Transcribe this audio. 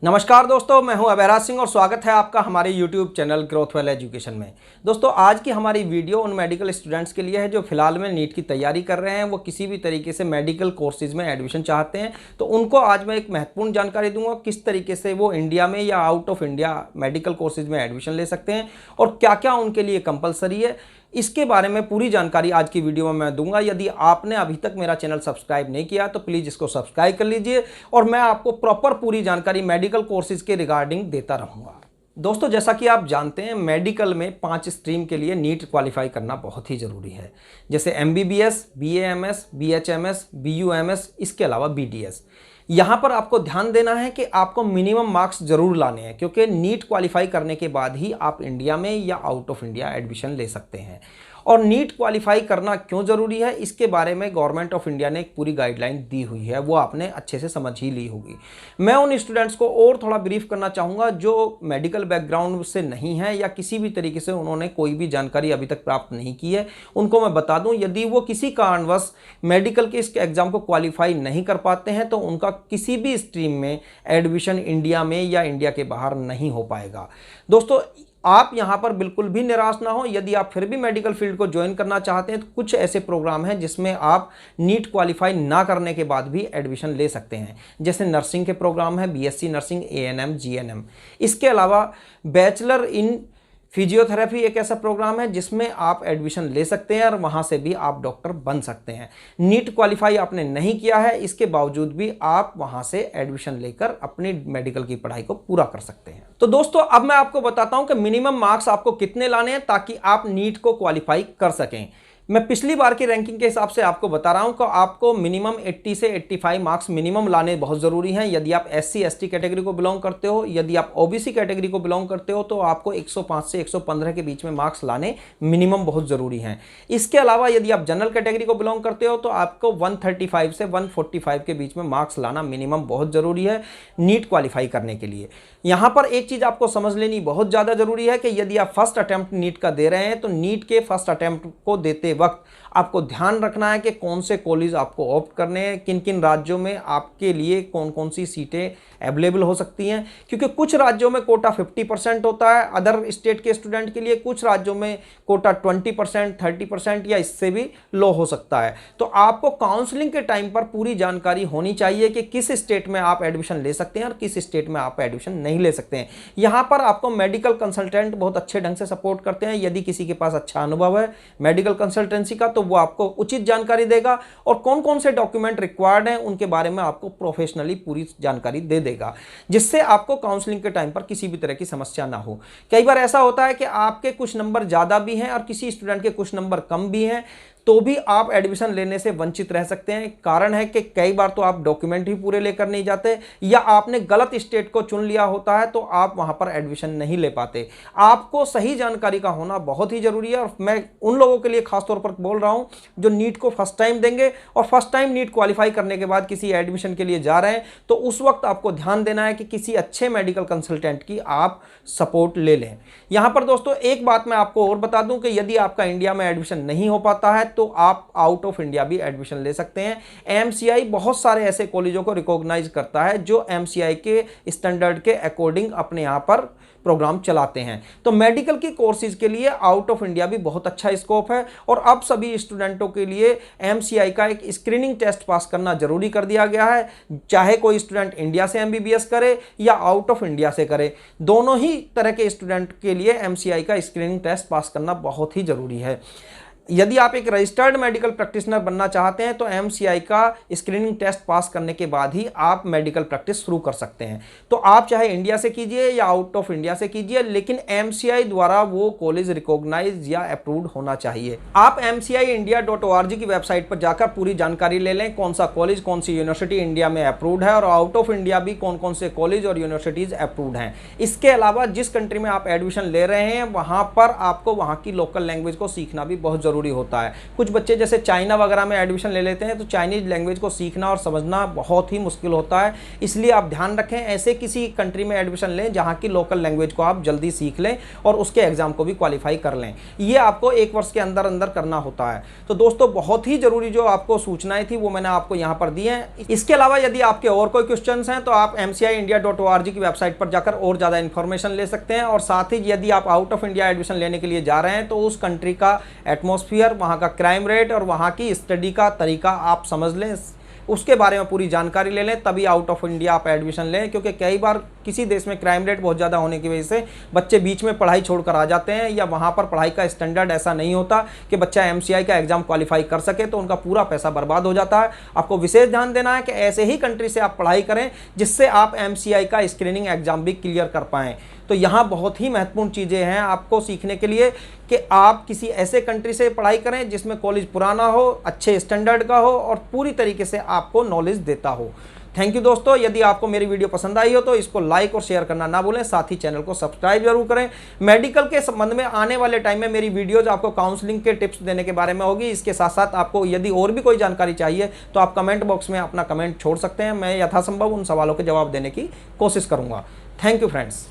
नमस्कार दोस्तों, मैं हूं अभयराज सिंह और स्वागत है आपका हमारे YouTube चैनल ग्रोथवेल एजुकेशन में। दोस्तों, आज की हमारी वीडियो उन मेडिकल स्टूडेंट्स के लिए है जो फिलहाल में नीट की तैयारी कर रहे हैं, वो किसी भी तरीके से मेडिकल कोर्सेज में एडमिशन चाहते हैं। तो उनको आज मैं एक महत्वपूर्ण जानकारी दूंगा किस तरीके से वो इंडिया में या out of India medical courses में एडमिशन ले सकते हैं और क्या क्या उनके लिए कंपलसरी है। इसके बारे में पूरी जानकारी आज की वीडियो में मैं दूंगा। यदि आपने अभी तक मेरा चैनल सब्सक्राइब नहीं किया तो प्लीज़ इसको सब्सक्राइब कर लीजिए और मैं आपको प्रॉपर पूरी जानकारी मेडिकल कोर्सेज के रिगार्डिंग देता रहूँगा। दोस्तों, जैसा कि आप जानते हैं, मेडिकल में 5 स्ट्रीम के लिए नीट क्वालिफाई करना बहुत ही ज़रूरी है, जैसे MBBS, BAMS, BHMS, BUMS, इसके अलावा BDS। यहाँ पर आपको ध्यान देना है कि आपको मिनिमम मार्क्स जरूर लाने हैं, क्योंकि नीट क्वालिफाई करने के बाद ही आप इंडिया में या आउट ऑफ इंडिया एडमिशन ले सकते हैं। और नीट क्वालिफाई करना क्यों ज़रूरी है, इसके बारे में गवर्नमेंट ऑफ इंडिया ने एक पूरी गाइडलाइन दी हुई है, वो आपने अच्छे से समझ ही ली होगी। मैं उन स्टूडेंट्स को और थोड़ा ब्रीफ करना चाहूँगा जो मेडिकल बैकग्राउंड से नहीं है या किसी भी तरीके से उन्होंने कोई भी जानकारी अभी तक प्राप्त नहीं की है। उनको मैं बता दूँ, यदि वो किसी कारणवश मेडिकल के इस एग्ज़ाम को क्वालिफाई नहीं कर पाते हैं तो उनका किसी भी स्ट्रीम में एडमिशन इंडिया में या इंडिया के बाहर नहीं हो पाएगा। दोस्तों, आप यहाँ पर बिल्कुल भी निराश ना हो। यदि आप फिर भी मेडिकल फील्ड को ज्वाइन करना चाहते हैं तो कुछ ऐसे प्रोग्राम हैं जिसमें आप नीट क्वालिफाई ना करने के बाद भी एडमिशन ले सकते हैं। जैसे नर्सिंग के प्रोग्राम है, BSc नर्सिंग, ANM, GNM। इसके अलावा बैचलर इन फिजियोथेरेपी एक ऐसा प्रोग्राम है जिसमें आप एडमिशन ले सकते हैं और वहाँ से भी आप डॉक्टर बन सकते हैं। नीट क्वालिफाई आपने नहीं किया है, इसके बावजूद भी आप वहाँ से एडमिशन लेकर अपनी मेडिकल की पढ़ाई को पूरा कर सकते हैं। तो दोस्तों, अब मैं आपको बताता हूँ कि मिनिमम मार्क्स आपको कितने लाने हैं ताकि आप नीट को क्वालिफाई कर सकें। मैं पिछली बार की रैंकिंग के हिसाब से आपको बता रहा हूं कि आपको मिनिमम 80 से 85 मार्क्स मिनिमम लाने बहुत ज़रूरी हैं। यदि आप SC ST कैटेगरी को बिलोंग करते हो, यदि आप OBC कैटेगरी को बिलोंग करते हो तो आपको 105 से 115 के बीच में मार्क्स लाने मिनिमम बहुत ज़रूरी हैं। इसके अलावा यदि आप जनरल कैटेगरी को बिलोंग करते हो तो आपको 135 से 145 के बीच में मार्क्स लाना मिनिमम बहुत ज़रूरी है नीट क्वालिफाई करने के लिए। यहाँ पर एक चीज़ आपको समझ लेनी बहुत ज़्यादा ज़रूरी है कि यदि आप फर्स्ट अटैम्प्ट नीट का दे रहे हैं तो नीट के फर्स्ट अटैम्प्ट को देते वक्त आपको ध्यान रखना है कि कौन से कॉलेज आपको ऑप्ट करने हैं, किन किन राज्यों में आपके लिए कौन कौन सी सीटें अवेलेबल हो सकती हैं। क्योंकि कुछ राज्यों में कोटा 50% होता है अदर स्टेट के स्टूडेंट के लिए, कुछ राज्यों में कोटा 20%, 30% या इससे भी लो हो सकता है। तो आपको काउंसलिंग के टाइम पर पूरी जानकारी होनी चाहिए कि किस स्टेट में आप एडमिशन ले सकते हैं और किस स्टेट में आप एडमिशन नहीं ले सकते हैं। यहाँ पर आपको मेडिकल कंसल्टेंट बहुत अच्छे ढंग से सपोर्ट करते हैं। यदि किसी के पास अच्छा अनुभव है मेडिकल कंसल्टेंसी का तो वो आपको उचित जानकारी देगा और कौन कौन से डॉक्यूमेंट रिक्वायर्ड हैं उनके बारे में आपको प्रोफेशनली पूरी जानकारी दे देगा, जिससे आपको काउंसलिंग के टाइम पर किसी भी तरह की समस्या ना हो। कई बार ऐसा होता है कि आपके कुछ नंबर ज़्यादा भी हैं और किसी स्टूडेंट के कुछ नंबर कम भी हैं, तो भी आप एडमिशन लेने से वंचित रह सकते हैं। कारण है कि कई बार तो आप डॉक्यूमेंट ही पूरे लेकर नहीं जाते या आपने गलत स्टेट को चुन लिया होता है तो आप वहां पर एडमिशन नहीं ले पाते। आपको सही जानकारी का होना बहुत ही जरूरी है और मैं उन लोगों के लिए खासतौर पर बोल रहा हूं जो नीट को फर्स्ट टाइम देंगे और फर्स्ट टाइम नीट क्वालिफाई करने के बाद किसी एडमिशन के लिए जा रहे हैं तो उस वक्त आपको ध्यान देना है कि किसी अच्छे मेडिकल कंसल्टेंट की आप सपोर्ट ले लें। यहां पर दोस्तों एक बात मैं आपको और बता दूं कि यदि आपका इंडिया में एडमिशन नहीं हो पाता है तो आप आउट ऑफ इंडिया भी एडमिशन ले सकते हैं। MCI बहुत सारे ऐसे कॉलेजों को रिकॉग्नाइज करता है जो MCI के स्टैंडर्ड के अकॉर्डिंग अपने यहाँ पर प्रोग्राम चलाते हैं। तो मेडिकल की कोर्सेज के लिए आउट ऑफ इंडिया भी बहुत अच्छा स्कोप है और अब सभी स्टूडेंटों के लिए MCI का एक स्क्रीनिंग टेस्ट पास करना जरूरी कर दिया गया है। चाहे कोई स्टूडेंट इंडिया से MBBS करे या आउट ऑफ इंडिया से करे, दोनों ही तरह के स्टूडेंट के लिए MCI का स्क्रीनिंग टेस्ट पास करना बहुत ही जरूरी है। यदि आप एक रजिस्टर्ड मेडिकल प्रैक्टिशनर बनना चाहते हैं तो MCI का स्क्रीनिंग टेस्ट पास करने के बाद ही आप मेडिकल प्रैक्टिस शुरू कर सकते हैं। तो आप चाहे इंडिया से कीजिए या आउट ऑफ इंडिया से कीजिए, लेकिन MCI द्वारा वो कॉलेज रिकॉग्नाइज या अप्रूव्ड होना चाहिए। आप MCIindia.org की वेबसाइट पर जाकर पूरी जानकारी ले लें कौन सा कॉलेज, कौन सी यूनिवर्सिटी इंडिया में अप्रूव्ड है और आउट ऑफ इंडिया भी कौन कौन से कॉलेज और यूनिवर्सिटीज अप्रूव्ड हैं। इसके अलावा जिस कंट्री में आप एडमिशन ले रहे हैं वहाँ पर आपको वहाँ की लोकल लैंग्वेज को सीखना भी बहुत ज़रूरी होता है। कुछ बच्चे जैसे चाइना वगैरह में एडमिशन ले लेते हैं तो चाइनीज़ लैंग्वेज को सीखना और समझना बहुत ही मुश्किल होता है, इसलिए आप ध्यान रखें ऐसे किसी कंट्री में एडमिशन लें जहाँ की लोकल लैंग्वेज को आप जल्दी सीख लें और उसके एग्ज़ाम को भी क्वालिफाई कर लें। ये आपको 1 वर्ष के अंदर अंदर करना होता है। तो दोस्तों बहुत ही ज़रूरी जो आपको सूचनाएं थी वो मैंने आपको यहाँ पर दी हैं। इसके अलावा यदि आपके और कोई क्वेश्चंस हैं तो आप mciindia.org की वेबसाइट पर जाकर और ज़्यादा इन्फॉर्मेशन ले सकते हैं। और साथ ही यदि आप आउट ऑफ इंडिया एडमिशन लेने के लिए जा रहे हैं तो उस कंट्री का एटमॉस्फेयर, वहाँ का क्राइम रेट और वहाँ की स्टडी का तरीका आप समझ लें, उसके बारे में पूरी जानकारी ले लें, तभी आउट ऑफ इंडिया आप एडमिशन लें। क्योंकि कई बार किसी देश में क्राइम रेट बहुत ज़्यादा होने की वजह से बच्चे बीच में पढ़ाई छोड़कर आ जाते हैं, या वहाँ पर पढ़ाई का स्टैंडर्ड ऐसा नहीं होता कि बच्चा MCI का एग्जाम क्वालिफाई कर सके, तो उनका पूरा पैसा बर्बाद हो जाता है। आपको विशेष ध्यान देना है कि ऐसे ही कंट्री से आप पढ़ाई करें जिससे आप MCI का स्क्रीनिंग एग्जाम भी क्लियर कर पाएँ। तो यहाँ बहुत ही महत्वपूर्ण चीज़ें हैं आपको सीखने के लिए कि आप किसी ऐसे कंट्री से पढ़ाई करें जिसमें कॉलेज पुराना हो, अच्छे स्टैंडर्ड का हो और पूरी तरीके से आपको नॉलेज देता हो। थैंक यू दोस्तों। यदि आपको मेरी वीडियो पसंद आई हो तो इसको लाइक और शेयर करना ना भूलें, साथ ही चैनल को सब्सक्राइब जरूर करें। मेडिकल के संबंध में आने वाले टाइम में मेरी वीडियोज आपको काउंसलिंग के टिप्स देने के बारे में होगी। इसके साथ साथ आपको यदि और भी कोई जानकारी चाहिए तो आप कमेंट बॉक्स में अपना कमेंट छोड़ सकते हैं, मैं यथासंभव उन सवालों के जवाब देने की कोशिश करूँगा। Thank you friends.